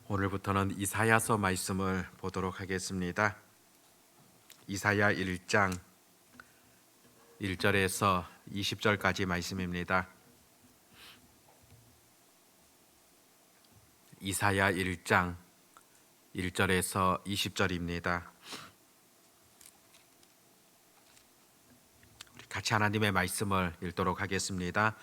오늘부터는 이사야서 말씀을 보도록 하겠습니다. 이사야 1장 1절에서 20절까지 말씀입니다. 이사야 1장 1절에서 20절입니다. 우리 같이 하나님의 말씀을 읽도록 하겠습니다.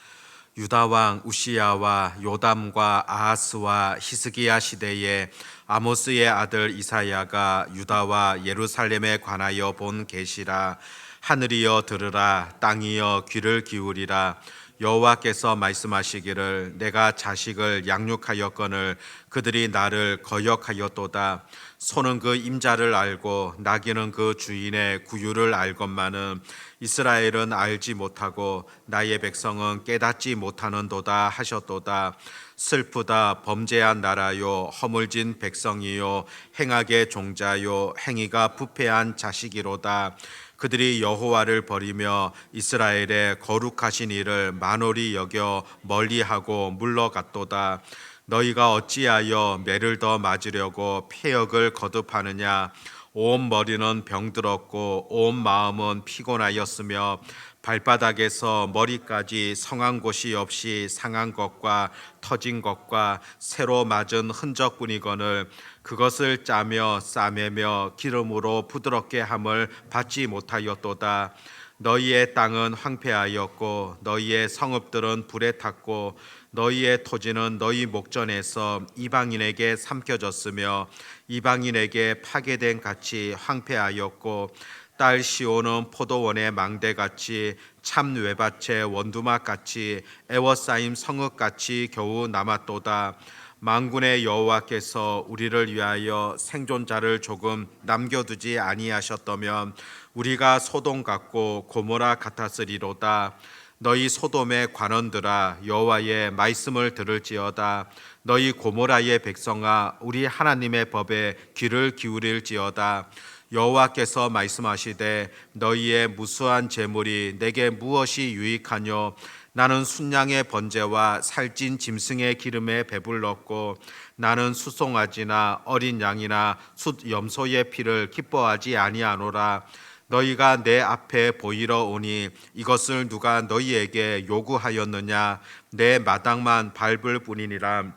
유다 왕 우시야와 요담과 아하스와 히스기야 시대에 아모스의 아들 이사야가 유다와 예루살렘에 관하여 본 계시라. 하늘이여 들으라, 땅이여 귀를 기울이라. 여호와께서 말씀하시기를 내가 자식을 양육하였거늘 그들이 나를 거역하였도다. 소는 그 임자를 알고 나귀는 그 주인의 구유를 알건만은 이스라엘은 알지 못하고 나의 백성은 깨닫지 못하는도다 하셨도다. 슬프다, 범죄한 나라요, 허물진 백성이요, 행악의 종자요, 행위가 부패한 자식이로다. 그들이 여호와를 버리며 이스라엘의 거룩하신 이를 만홀히 여겨 멀리하고 물러갔도다. 너희가 어찌하여 매를 더 맞으려고 폐역을 거듭하느냐. 온 머리는 병들었고 온 마음은 피곤하였으며 발바닥에서 머리까지 성한 곳이 없이 상한 것과 터진 것과 새로 맞은 흔적뿐이거늘 그것을 짜며 싸매며 기름으로 부드럽게 함을 받지 못하였도다. 너희의 땅은 황폐하였고 너희의 성읍들은 불에 탔고 너희의 토지는 너희 목전에서 이방인에게 삼켜졌으며 이방인에게 파괴된 같이 황폐하였고 딸 시온은 포도원의 망대같이 참 외밭의 원두막같이 애워싸임 성읍같이 겨우 남았도다. 만군의 여호와께서 우리를 위하여 생존자를 조금 남겨두지 아니하셨다면 우리가 소돔 같고 고모라 같았으리로다. 너희 소돔의 관원들아 여호와의 말씀을 들을지어다. 너희 고모라의 백성아 우리 하나님의 법에 귀를 기울일지어다. 여호와께서 말씀하시되 너희의 무수한 재물이 내게 무엇이 유익하뇨. 나는 순양의 번제와 살찐 짐승의 기름에 배불렀고 나는 수송아지나 어린 양이나 숫 염소의 피를 기뻐하지 아니하노라. 너희가 내 앞에 보이러 오니 이것을 누가 너희에게 요구하였느냐. 내 마당만 밟을 뿐이니라.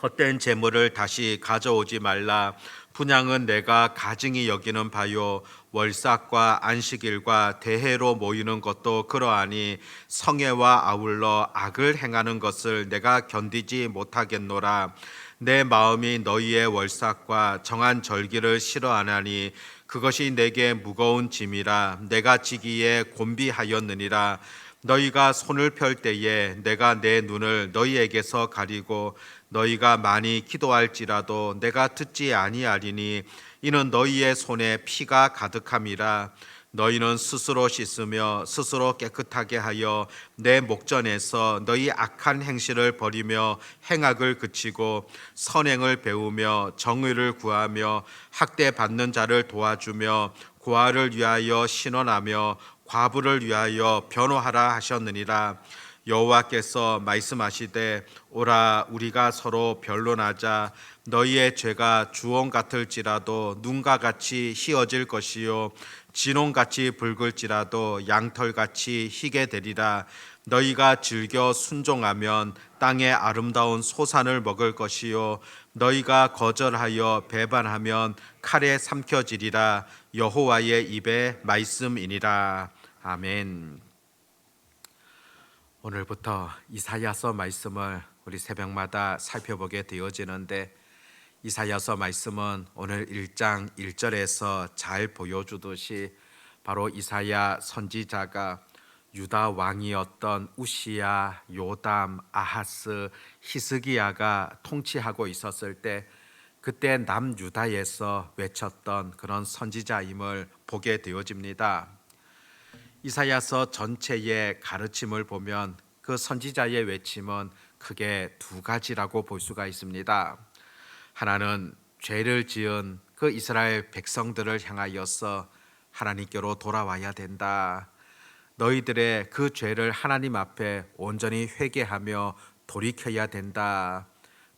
헛된 재물을 다시 가져오지 말라. 분향은 내가 가증히 여기는 바요. 월삭과 안식일과 대회로 모이는 것도 그러하니 성애와 아울러 악을 행하는 것을 내가 견디지 못하겠노라. 내 마음이 너희의 월삭과 정한 절기를 싫어하나니 그것이 내게 무거운 짐이라. 내가 지기에 곤비하였느니라. 너희가 손을 펼 때에 내가 내 눈을 너희에게서 가리고 너희가 많이 기도할지라도 내가 듣지 아니하리니 이는 너희의 손에 피가 가득함이라. 너희는 스스로 씻으며 스스로 깨끗하게 하여 내 목전에서 너희 악한 행실을 버리며 행악을 그치고 선행을 배우며 정의를 구하며 학대받는 자를 도와주며 고아를 위하여 신원하며 과부를 위하여 변호하라 하셨느니라. 여호와께서 말씀하시되 오라 우리가 서로 변론하자. 너희의 죄가 주홍 같을지라도 눈과 같이 희어질 것이요 진홍같이 붉을지라도 양털같이 희게 되리라. 너희가 즐겨 순종하면 땅의 아름다운 소산을 먹을 것이요 너희가 거절하여 배반하면 칼에 삼켜지리라. 여호와의 입의 말씀이니라. 아멘. 오늘부터 이사야서 말씀을 우리 새벽마다 살펴보게 되어지는데 이사야서 말씀은 오늘 1장 1절에서 잘 보여주듯이 바로 이사야 선지자가 유다 왕이었던 우시야, 요담, 아하스, 히스기야가 통치하고 있었을 때 그때 남유다에서 외쳤던 그런 선지자임을 보게 되어집니다. 이사야서 전체의 가르침을 보면 그 선지자의 외침은 크게 두 가지라고 볼 수가 있습니다. 하나는 죄를 지은 그 이스라엘 백성들을 향하여서 하나님께로 돌아와야 된다. 너희들의 그 죄를 하나님 앞에 온전히 회개하며 돌이켜야 된다.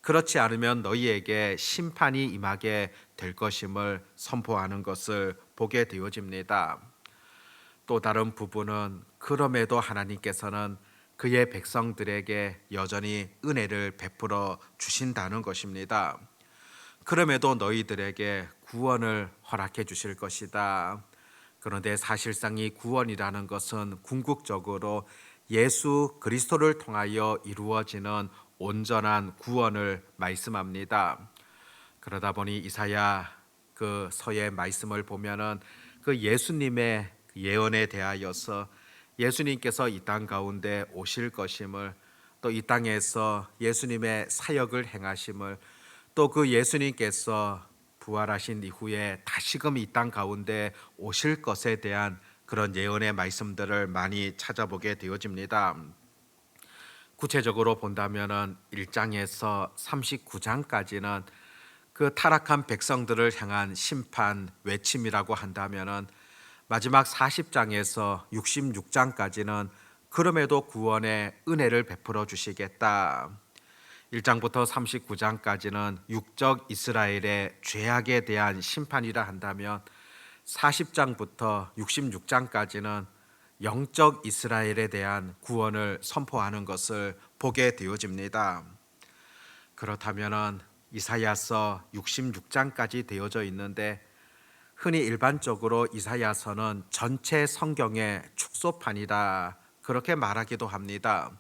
그렇지 않으면 너희에게 심판이 임하게 될 것임을 선포하는 것을 보게 되어집니다. 또 다른 부분은 그럼에도 하나님께서는 그의 백성들에게 여전히 은혜를 베풀어 주신다는 것입니다. 그럼에도 너희들에게 구원을 허락해 주실 것이다. 그런데 사실상 이 구원이라는 것은 궁극적으로 예수 그리스도를 통하여 이루어지는 온전한 구원을 말씀합니다. 그러다 보니 이사야 그 서의 말씀을 보면은 그 예수님의 예언에 대하여서 예수님께서 이 땅 가운데 오실 것임을, 또 이 땅에서 예수님의 사역을 행하심을, 또 그 예수님께서 부활하신 이후에 다시금 이 땅 가운데 오실 것에 대한 그런 예언의 말씀들을 많이 찾아보게 되어집니다. 구체적으로 본다면은 1장에서 39장까지는 그 타락한 백성들을 향한 심판 외침이라고 한다면은 마지막 40장에서 66장까지는 그럼에도 구원의 은혜를 베풀어 주시겠다. 1장부터 39장까지는 육적 이스라엘의 죄악에 대한 심판이라 한다면 40장부터 66장까지는 영적 이스라엘에 대한 구원을 선포하는 것을 보게 되어집니다. 그렇다면 이사야서 66장까지 되어져 있는데 흔히 일반적으로 이사야서는 전체 성경의 축소판이다 그렇게 말하기도 합니다.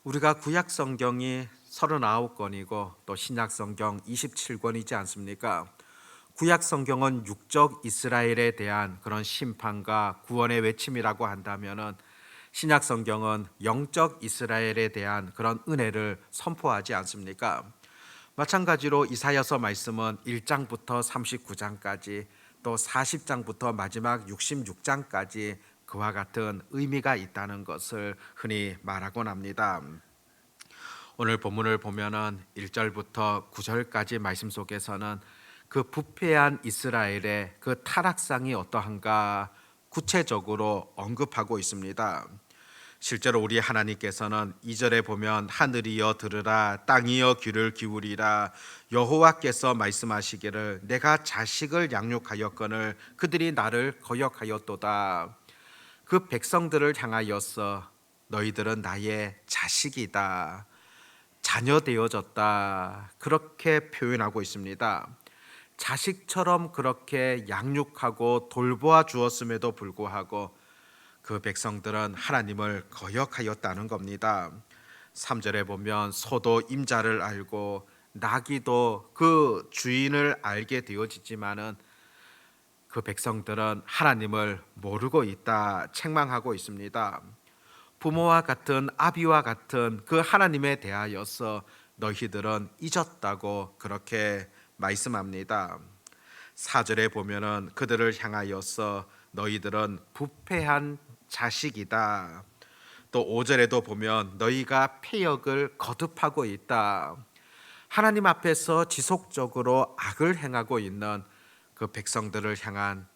우리가 구약 성경이 39권이고 또 신약 성경 27권이지 않습니까? 구약 성경은 육적 이스라엘에 대한 그런 심판과 구원의 외침이라고 한다면은 신약 성경은 영적 이스라엘에 대한 그런 은혜를 선포하지 않습니까? 마찬가지로 이사야서 말씀은 1장부터 39장까지 또 40장부터 마지막 66장까지 그와 같은 의미가 있다는 것을 흔히 말하곤 합니다. 오늘 본문을 보면은 1절부터 9절까지 말씀 속에서는 그 부패한 이스라엘의 그 타락상이 어떠한가 구체적으로 언급하고 있습니다. 실제로 우리 하나님께서는 2절에 보면 하늘이여 들으라 땅이여 귀를 기울이라 여호와께서 말씀하시기를 내가 자식을 양육하였거늘 그들이 나를 거역하였도다. 그 백성들을 향하여서 너희들은 나의 자식이다, 자녀 되어졌다 그렇게 표현하고 있습니다. 자식처럼 그렇게 양육하고 돌보아 주었음에도 불구하고 그 백성들은 하나님을 거역하였다는 겁니다. 3절에 보면 소도 임자를 알고 나귀도 그 주인을 알게 되어지지만은 그 백성들은 하나님을 모르고 있다 책망하고 있습니다. 부모와 같은 아비와 같은 그 하나님에 대하여서 너희들은 잊었다고 그렇게 말씀합니다. 4절에 보면은 그들을 향하여서 너희들은 부패한 자식이다. 또 5절에도 보면 너희가 패역을 거듭하고 있다. 하나님 앞에서 지속적으로 악을 행하고 있는 그 백성들을 향한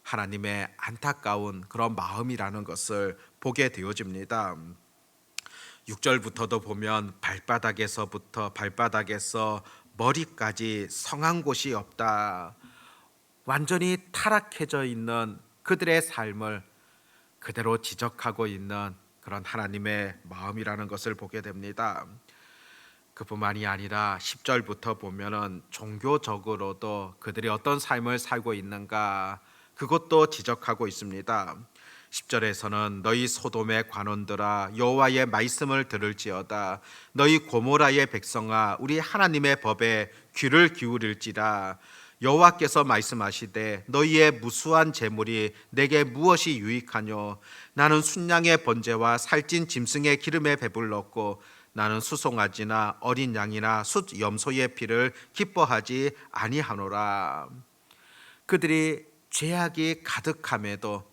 하나님의 안타까운 그런 마음이라는 것을 보게 되어집니다. 6절부터도 보면 발바닥에서 머리까지 성한 곳이 없다. 완전히 타락해져 있는 그들의 삶을 그대로 지적하고 있는 그런 하나님의 마음이라는 것을 보게 됩니다. 그뿐만이 아니라 10절부터 보면은 종교적으로도 그들이 어떤 삶을 살고 있는가 그것도 지적하고 있습니다. 10절에서는 너희 소돔의 관원들아 여호와의 말씀을 들을지어다 너희 고모라의 백성아 우리 하나님의 법에 귀를 기울일지라 여호와께서 말씀하시되 너희의 무수한 재물이 내게 무엇이 유익하뇨 나는 순양의 번제와 살찐 짐승의 기름에 배불렀고 나는 수송아지나 어린 양이나 숫 염소의 피를 기뻐하지 아니하노라. 그들이 죄악이 가득함에도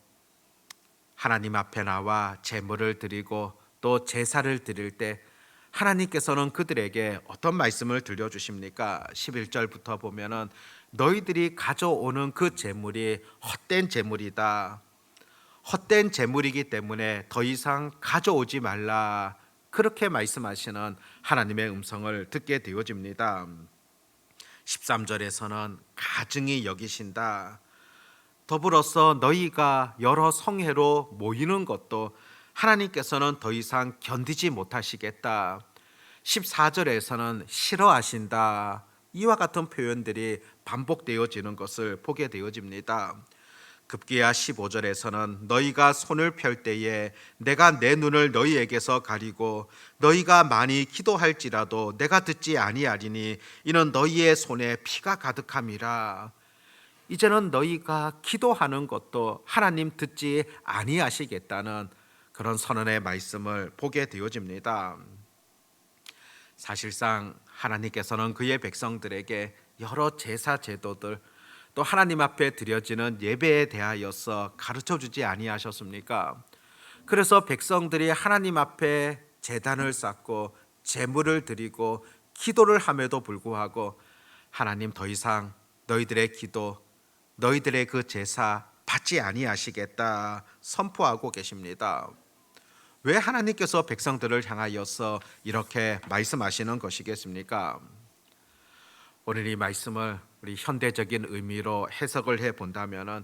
하나님 앞에 나와 제물을 드리고 또 제사를 드릴 때 하나님께서는 그들에게 어떤 말씀을 들려주십니까? 11절부터 보면은 너희들이 가져오는 그 제물이 헛된 제물이다. 헛된 제물이기 때문에 더 이상 가져오지 말라 그렇게 말씀하시는 하나님의 음성을 듣게 되어집니다. 13절에서는 가증히 여기신다. 더불어서 너희가 여러 성회로 모이는 것도 하나님께서는 더 이상 견디지 못하시겠다. 14절에서는 싫어하신다. 이와 같은 표현들이 반복되어지는 것을 보게 되어집니다. 급기야 15절에서는 너희가 손을 펼 때에 내가 내 눈을 너희에게서 가리고 너희가 많이 기도할지라도 내가 듣지 아니하리니 이는 너희의 손에 피가 가득함이라. 이제는 너희가 기도하는 것도 하나님 듣지 아니하시겠다는 그런 선언의 말씀을 보게 되어집니다. 사실상 하나님께서는 그의 백성들에게 여러 제사 제도들 또 하나님 앞에 드려지는 예배에 대하여서 가르쳐 주지 아니하셨습니까? 그래서 백성들이 하나님 앞에 제단을 쌓고 제물을 드리고 기도를 함에도 불구하고 하나님 더 이상 너희들의 기도, 너희들의 그 제사 받지 아니하시겠다 선포하고 계십니다. 왜 하나님께서 백성들을 향하여서 이렇게 말씀하시는 것이겠습니까? 오늘 이 말씀을 우리 현대적인 의미로 해석을 해 본다면은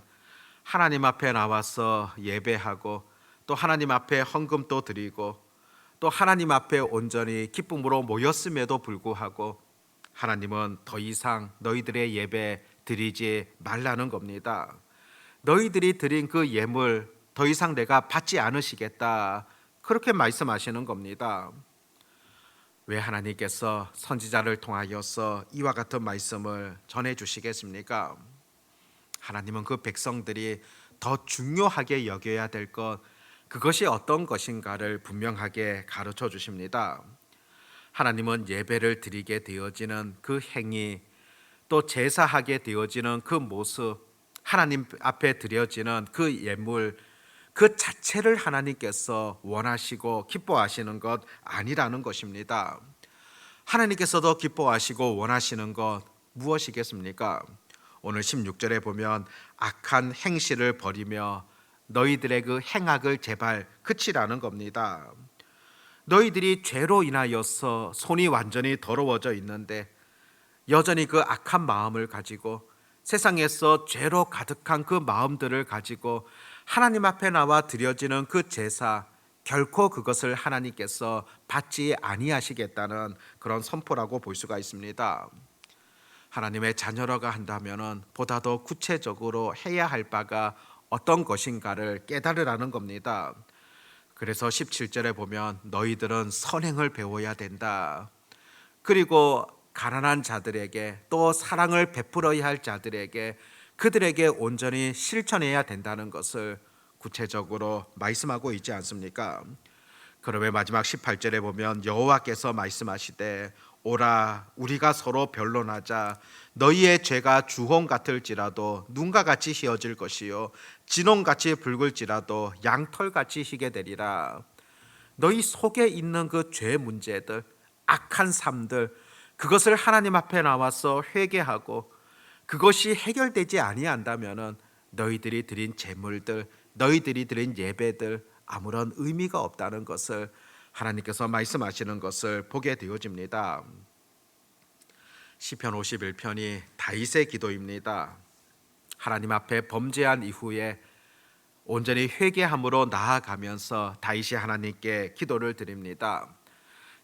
하나님 앞에 나와서 예배하고 또 하나님 앞에 헌금도 드리고 또 하나님 앞에 온전히 기쁨으로 모였음에도 불구하고 하나님은 더 이상 너희들의 예배 드리지 말라는 겁니다. 너희들이 드린 그 예물 더 이상 내가 받지 않으시겠다. 그렇게 말씀하시는 겁니다. 왜 하나님께서 선지자를 통하여서 이와 같은 말씀을 전해 주시겠습니까? 하나님은 그 백성들이 더 중요하게 여겨야 될 것, 그것이 어떤 것인가를 분명하게 가르쳐 주십니다. 하나님은 예배를 드리게 되어지는 그 행위, 또 제사하게 되어지는 그 모습, 하나님 앞에 드려지는 그 예물, 그 자체를 하나님께서 원하시고 기뻐하시는 것 아니라는 것입니다. 하나님께서도 기뻐하시고 원하시는 것 무엇이겠습니까? 오늘 16절에 보면 악한 행실을 버리며 너희들의 그 행악을 제발 그치라는 겁니다. 너희들이 죄로 인하여서 손이 완전히 더러워져 있는데 여전히 그 악한 마음을 가지고 세상에서 죄로 가득한 그 마음들을 가지고 하나님 앞에 나와 드려지는 그 제사, 결코 그것을 하나님께서 받지 아니하시겠다는 그런 선포라고 볼 수가 있습니다. 하나님의 자녀라고 한다면 보다 더 구체적으로 해야 할 바가 어떤 것인가를 깨달으라는 겁니다. 그래서 17절에 보면 너희들은 선행을 배워야 된다. 그리고 가난한 자들에게 또 사랑을 베풀어야 할 자들에게 그들에게 온전히 실천해야 된다는 것을 구체적으로 말씀하고 있지 않습니까? 그러면 마지막 18절에 보면 여호와께서 말씀하시되 오라 우리가 서로 변론하자. 너희의 죄가 주홍 같을지라도 눈과 같이 희어질 것이요 진홍같이 붉을지라도 양털같이 희게 되리라. 너희 속에 있는 그 죄 문제들, 악한 삶들, 그것을 하나님 앞에 나와서 회개하고 그것이 해결되지 아니한다면은 너희들이 드린 제물들, 너희들이 드린 예배들 아무런 의미가 없다는 것을 하나님께서 말씀하시는 것을 보게 되어집니다. 시편 51편이 다윗의 기도입니다. 하나님 앞에 범죄한 이후에 온전히 회개함으로 나아가면서 다윗이 하나님께 기도를 드립니다.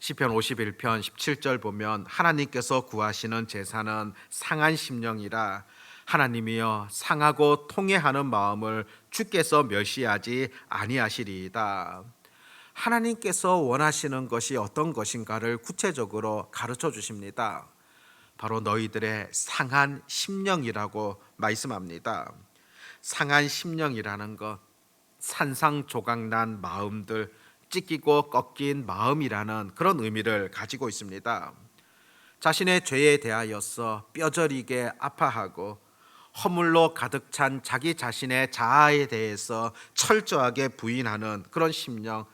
시편 51편 17절 보면 하나님께서 구하시는 제사는 상한 심령이라. 하나님이여 상하고 통회하는 마음을 주께서 멸시하지 아니하시리이다. 하나님께서 원하시는 것이 어떤 것인가를 구체적으로 가르쳐 주십니다. 바로 너희들의 상한 심령이라고 말씀합니다. 상한 심령이라는 것, 산상조각난 마음들, 찢기고 꺾인 마음이라는 그런 의미를 가지고 있습니다. 자신의 죄에 대하여서 뼈저리게 아파하고 허물로 가득 찬 자기 자신의 자아에 대해서 철저하게 부인하는 그런 심령,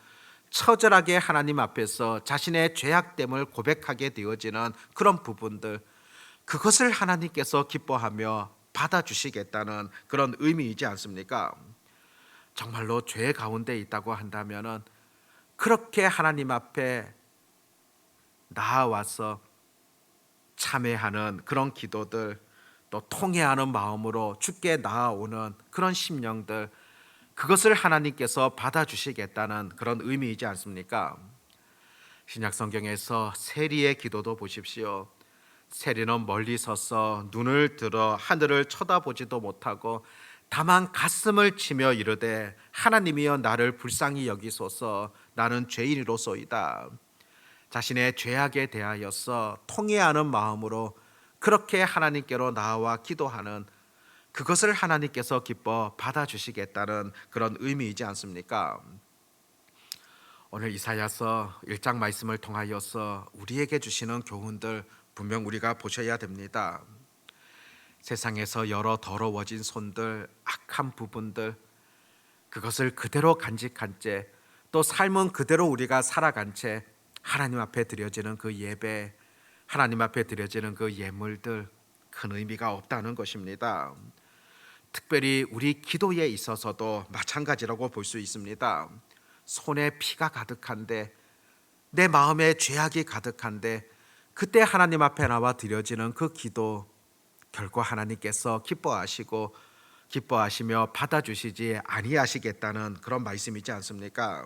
처절하게 하나님 앞에서 자신의 죄악됨을 고백하게 되어지는 그런 부분들, 그것을 하나님께서 기뻐하며 받아주시겠다는 그런 의미이지 않습니까? 정말로 죄 가운데 있다고 한다면은 그렇게 하나님 앞에 나아와서 참회하는 그런 기도들, 또 통회하는 마음으로 주께 나아오는 그런 심령들, 그것을 하나님께서 받아주시겠다는 그런 의미이지 않습니까? 신약 성경에서 세리의 기도도 보십시오. 세리는 멀리 서서 눈을 들어 하늘을 쳐다보지도 못하고 다만 가슴을 치며 이르되 하나님이여 나를 불쌍히 여기소서, 나는 죄인이로소이다. 자신의 죄악에 대하여서 통회하는 마음으로 그렇게 하나님께로 나아와 기도하는, 그것을 하나님께서 기뻐 받아주시겠다는 그런 의미이지 않습니까? 오늘 이사야서 1장 말씀을 통하여서 우리에게 주시는 교훈들 분명 우리가 보셔야 됩니다. 세상에서 여러 더러워진 손들, 악한 부분들, 그것을 그대로 간직한 채, 또 삶은 그대로 우리가 살아간 채 하나님 앞에 드려지는 그 예배, 하나님 앞에 드려지는 그 예물들, 큰 의미가 없다는 것입니다. 특별히 우리 기도에 있어서도 마찬가지라고 볼 수 있습니다. 손에 피가 가득한데, 내 마음에 죄악이 가득한데, 그때 하나님 앞에 나와 드려지는 그 기도, 결코 하나님께서 기뻐하시며 받아주시지 아니하시겠다는 그런 말씀이지 않습니까?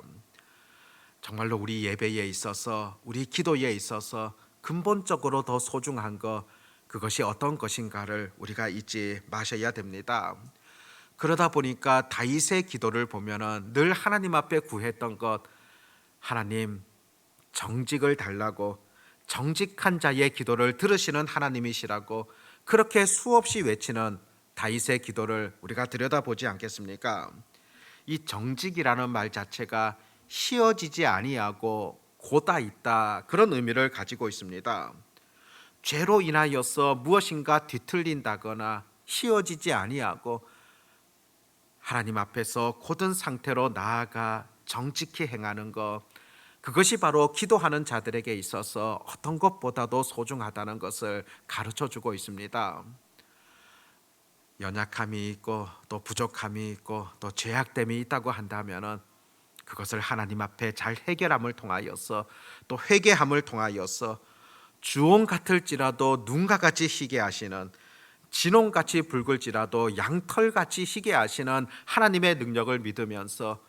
정말로 우리 예배에 있어서, 우리 기도에 있어서 근본적으로 더 소중한 것, 그것이 어떤 것인가를 우리가 잊지 마셔야 됩니다. 그러다 보니까 다윗의 기도를 보면은 늘 하나님 앞에 구했던 것, 하나님 정직을 달라고, 정직한 자의 기도를 들으시는 하나님이시라고 그렇게 수없이 외치는 다윗의 기도를 우리가 들여다보지 않겠습니까? 이 정직이라는 말 자체가 희어지지 아니하고 고다 있다, 그런 의미를 가지고 있습니다. 죄로 인하여서 무엇인가 뒤틀린다거나 희어지지 아니하고 하나님 앞에서 곧은 상태로 나아가 정직히 행하는 것, 그것이 바로 기도하는 자들에게 있어서 어떤 것보다도 소중하다는 것을 가르쳐 주고 있습니다. 연약함이 있고 또 부족함이 있고 또 죄악됨이 있다고 한다면은 그것을 하나님 앞에 잘 해결함을 통하여서, 또 회개함을 통하여서 주홍 같을지라도 눈과 같이 희게 하시는, 진홍같이 붉을지라도 양털같이 희게 하시는 하나님의 능력을 믿으면서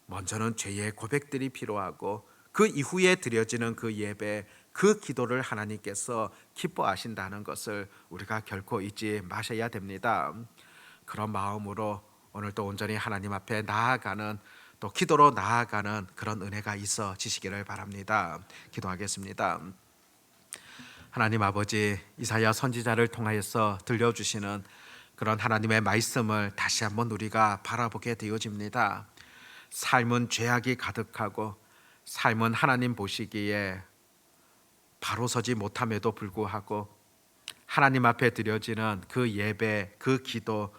먼저는 죄의 고백들이 필요하고 그 이후에 드려지는 그 예배, 그 기도를 하나님께서 기뻐하신다는 것을 우리가 결코 잊지 마셔야 됩니다. 그런 마음으로 오늘도 온전히 하나님 앞에 나아가는, 또 기도로 나아가는 그런 은혜가 있어지시기를 바랍니다. 기도하겠습니다. 하나님 아버지, 이사야 선지자를 통하여서 들려주시는 그런 하나님의 말씀을 다시 한번 우리가 바라보게 되어집니다. 삶은 죄악이 가득하고 삶은 하나님 보시기에 바로 서지 못함에도 불구하고 하나님 앞에 드려지는 그 예배, 그 기도,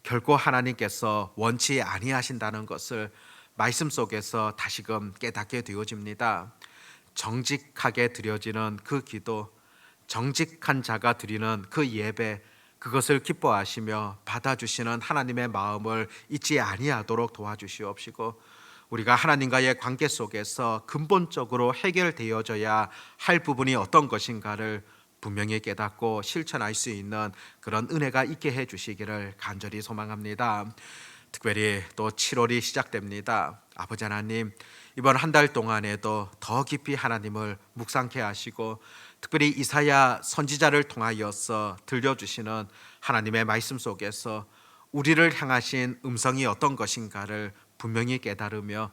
결코 하나님께서 원치 아니하신다는 것을 말씀 속에서 다시금 깨닫게 되어집니다. 정직하게 드려지는 그 기도, 정직한 자가 드리는 그 예배, 그것을 기뻐하시며 받아주시는 하나님의 마음을 잊지 아니하도록 도와주시옵시고, 우리가 하나님과의 관계 속에서 근본적으로 해결되어져야 할 부분이 어떤 것인가를 분명히 깨닫고 실천할 수 있는 그런 은혜가 있게 해주시기를 간절히 소망합니다. 특별히 또 7월이 시작됩니다. 아버지 하나님, 이번 한 달 동안에도 더 깊이 하나님을 묵상케 하시고, 특별히 이사야 선지자를 통하여서 들려주시는 하나님의 말씀 속에서 우리를 향하신 음성이 어떤 것인가를 분명히 깨달으며,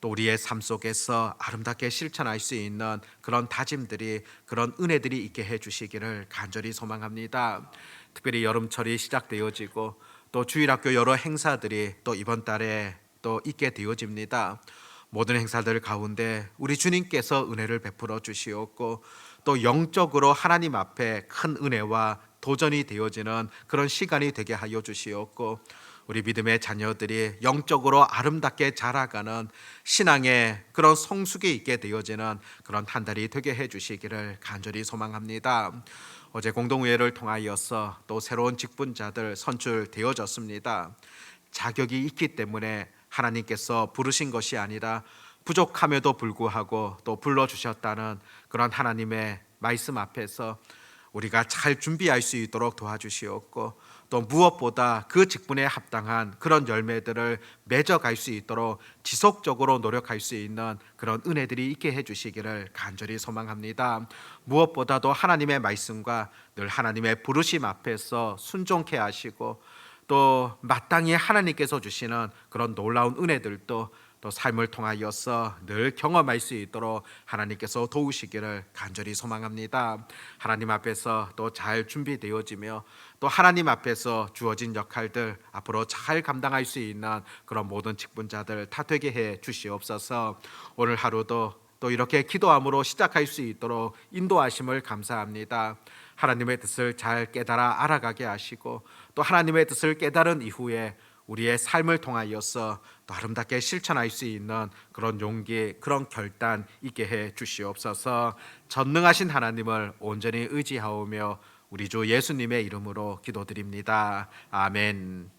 또 우리의 삶 속에서 아름답게 실천할 수 있는 그런 다짐들이, 그런 은혜들이 있게 해주시기를 간절히 소망합니다. 특별히 여름철이 시작되어지고 또 주일학교 여러 행사들이 또 이번 달에 또 있게 되어집니다. 모든 행사들 가운데 우리 주님께서 은혜를 베풀어 주시옵고, 또 영적으로 하나님 앞에 큰 은혜와 도전이 되어지는 그런 시간이 되게 하여 주시옵고, 우리 믿음의 자녀들이 영적으로 아름답게 자라가는 신앙의 그런 성숙이 있게 되어지는 그런 한 달이 되게 해주시기를 간절히 소망합니다. 어제 공동회의를 통하여서 또 새로운 직분자들 선출되어졌습니다. 자격이 있기 때문에 하나님께서 부르신 것이 아니라 부족함에도 불구하고 또 불러주셨다는 그런 하나님의 말씀 앞에서 우리가 잘 준비할 수 있도록 도와주시옵고, 또 무엇보다 그 직분에 합당한 그런 열매들을 맺어갈 수 있도록 지속적으로 노력할 수 있는 그런 은혜들이 있게 해주시기를 간절히 소망합니다. 무엇보다도 하나님의 말씀과 늘 하나님의 부르심 앞에서 순종케 하시고, 또 마땅히 하나님께서 주시는 그런 놀라운 은혜들도 또 삶을 통하여서 늘 경험할 수 있도록 하나님께서 도우시기를 간절히 소망합니다. 하나님 앞에서 또 잘 준비되어지며 또 하나님 앞에서 주어진 역할들 앞으로 잘 감당할 수 있는 그런 모든 직분자들 다 되게 해 주시옵소서. 오늘 하루도 또 이렇게 기도함으로 시작할 수 있도록 인도하심을 감사합니다. 하나님의 뜻을 잘 깨달아 알아가게 하시고, 또 하나님의 뜻을 깨달은 이후에 우리의 삶을 통하여서 또 아름답게 실천할 수 있는 그런 용기, 그런 결단 있게 해 주시옵소서. 전능하신 하나님을 온전히 의지하오며 우리 주 예수님의 이름으로 기도드립니다. 아멘.